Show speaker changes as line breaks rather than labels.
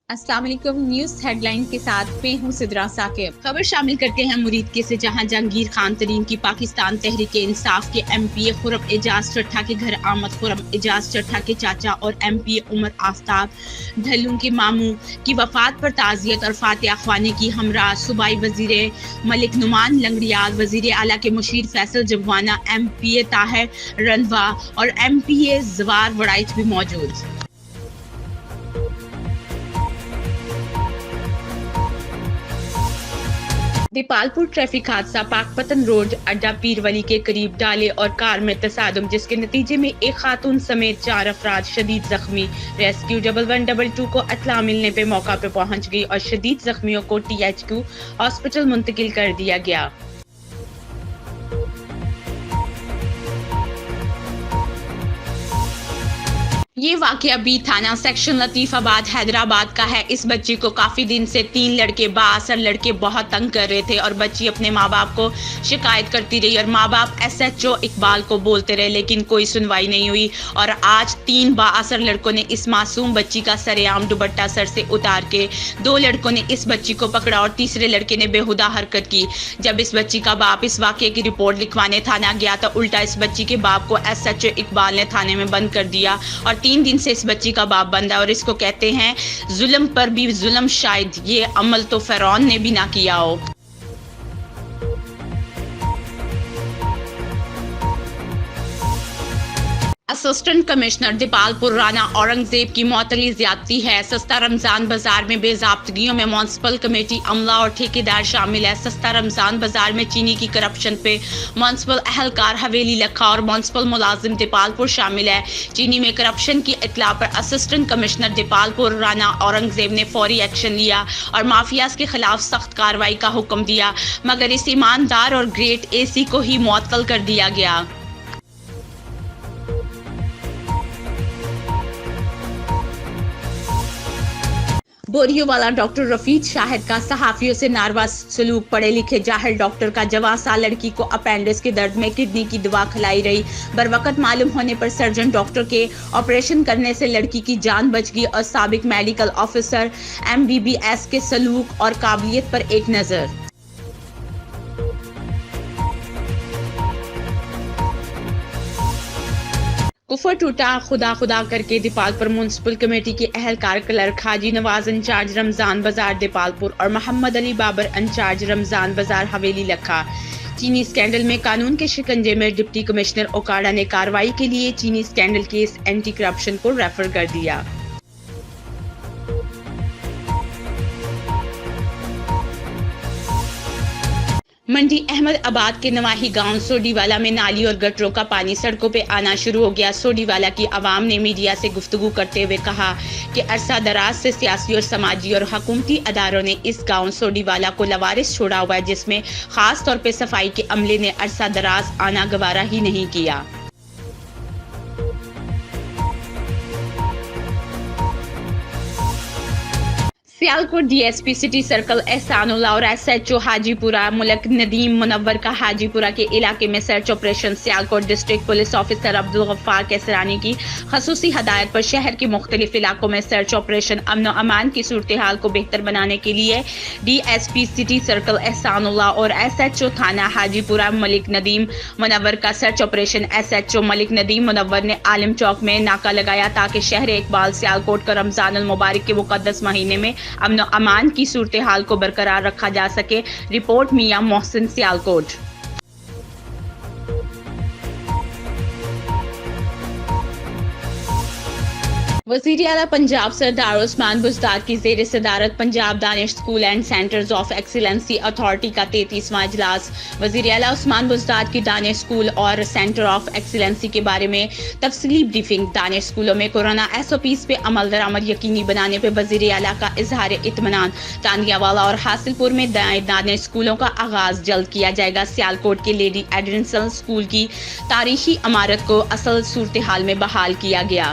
السلام علیکم، news head line کے ساتھ میں ہوں سدرا ثاقب۔ خبر شامل کرتے ہیں مرید کے سے، جہاں جہانگیر خان ترین کی پاکستان تحریک انصاف کے ایم پی اے خرم اعجاز چٹھا کے گھر آمد۔ خرم اعجاز چٹھا کے چاچا اور ایم پی اے عمر آفتاب ڈھلون کے ماموں کی وفات پر تعزیت اور فاتحہ خوانے کی ہمراہ صوبائی وزیر ملک نعمان لنگڑیال، وزیر اعلیٰ کے مشیر فیصل جبوانہ، ایم پی اے طاہر رندوا اور ایم پی اے زوار وڑائچ بھی موجود۔ دیپالپور ٹریفک حادثہ، پاک پتن روڈ اڈا پیر ولی کے قریب ڈالے اور کار میں تصادم، جس کے نتیجے میں ایک خاتون سمیت 4 افراد شدید زخمی۔ ریسکیو 1122 کو اطلاع ملنے پہ موقع پہ پہنچ گئی اور شدید زخمیوں کو THQ ہاسپٹل منتقل کر دیا گیا۔ یہ واقعہ بی تھانہ سیکشن لطیف آباد حیدرآباد کا ہے۔ اس بچی کو کافی دن سے 3 لڑکے بااثر لڑکے بہت تنگ کر رہے تھے اور بچی اپنے ماں باپ کو شکایت کرتی رہی اور ماں باپ SHO اقبال کو بولتے رہے، لیکن کوئی سنوائی نہیں ہوئی۔ اور آج 3 بااثر لڑکوں نے اس معصوم بچی کا سرعام دوپٹہ سر سے اتار کے 2 لڑکوں نے اس بچی کو پکڑا اور تیسرے لڑکے نے بے ہودہ حرکت کی۔ جب اس بچی کا باپ اس واقعے کی رپورٹ لکھوانے تھانہ گیا تو الٹا اس بچی کے باپ کو SHO اقبال نے تھانے میں بند کر دیا اور 3 دن سے اس بچی کا باپ بند ہے اور اس کو کہتے ہیں ظلم پر بھی ظلم، شاید یہ عمل تو فرعون نے بھی نہ کیا ہو۔ اسسٹنٹ کمشنر دیپالپور رانا اورنگزیب کی معطلی زیادتی ہے۔ سستا رمضان بازار میں بے ضابطگیوں میں میونسپل کمیٹی عملہ اور ٹھیکیدار شامل ہے۔ سستا رمضان بازار میں چینی کی کرپشن پہ میونسپل اہلکار حویلی لکھا اور میونسپل ملازم دیپالپور شامل ہے۔ چینی میں کرپشن کی اطلاع پر اسسٹنٹ کمشنر دیپالپور رانا اورنگزیب نے فوری ایکشن لیا اور مافیاز کے خلاف سخت کارروائی کا حکم دیا، مگر اس ایماندار اور گریٹ AC کو ہی معطل کر دیا گیا۔ بوریو والا ڈاکٹر رفیق شاہد کا صحافیوں سے ناروا سلوک، پڑھے لکھے جاہل ڈاکٹر کا جوان سال لڑکی کو اپینڈکس کے درد میں کڈنی کی دوا کھلائی رہی، بروقت معلوم ہونے پر سرجن ڈاکٹر کے آپریشن کرنے سے لڑکی کی جان بچ گئی۔ اور سابق میڈیکل آفیسر MBBS کے سلوک اور قابلیت پر ایک نظر۔ کفر ٹوٹا خدا خدا کر کے دیپالپور میونسپل کمیٹی کے اہلکار کلرک حاجی نواز انچارج رمضان بازار دیپالپور اور محمد علی بابر انچارج رمضان بازار حویلی لکھا۔ چینی اسکینڈل میں قانون کے شکنجے میں ڈپٹی کمشنر اوکاڑا نے کارروائی کے لیے چینی اسکینڈل کیس اینٹی کرپشن کو ریفر کر دیا۔ منڈی احمد آباد کے نواحی گاؤں سوڈی والا میں نالی اور گٹروں کا پانی سڑکوں پہ آنا شروع ہو گیا۔ سوڈی والا کی عوام نے میڈیا سے گفتگو کرتے ہوئے کہا کہ عرصہ دراز سے سیاسی اور سماجی اور حکومتی اداروں نے اس گاؤں سوڈی والا کو لوارث چھوڑا ہوا ہے، جس میں خاص طور پہ صفائی کے عملے نے عرصہ دراز آنا گوارا ہی نہیں کیا۔ سیالکوٹ DSP سٹی سرکل احسان اللہ اور SHO حاجی پورہ ملک ندیم منور کا حاجی پورہ کے علاقے میں search operation. Sialkot district police officer Abdul Ghaffar Kaisrani کی خصوصی ہدایت پر شہر کے مختلف علاقوں میں سرچ آپریشن امن و امان کی صورتحال کو بہتر بنانے کے لیے DSP سٹی سرکل احسان اللہ اور SHO تھانہ حاجی پورہ ملک ندیم منور کا سرچ آپریشن۔ SHO ملک ندیم منور نے عالم چوک میں ناکہ لگایا تاکہ شہر اقبال سیالکوٹ کا رمضان المبارک کے مقدس مہینے میں امن و امان کی صورتحال کو برقرار رکھا جا سکے۔ رپورٹ میاں محسن، سیالکوٹ۔ وزیر اعلیٰ پنجاب سردار عثمان بزدار کی زیر صدارت Punjab Danish school and centres of excellency authority کا 33واں اجلاس۔ وزیر اعلیٰ عثمان بزدار کی دانش اسکول اور سینٹر آف ایکسیلنسی کے بارے میں تفصیلی بریفنگ۔ دانش اسکولوں میں کورونا SOPs پہ عمل درآمد یقینی بنانے پہ وزیر اعلیٰ کا اظہار اطمینان۔ تانیہ والا اور حاصل پور میں دانش اسکولوں کا آغاز جلد کیا جائے گا۔ سیالکوٹ کے لیڈی ایڈرنسل اسکول کی تاریخی عمارت کو اصل صورتحال میں بحال کیا گیا۔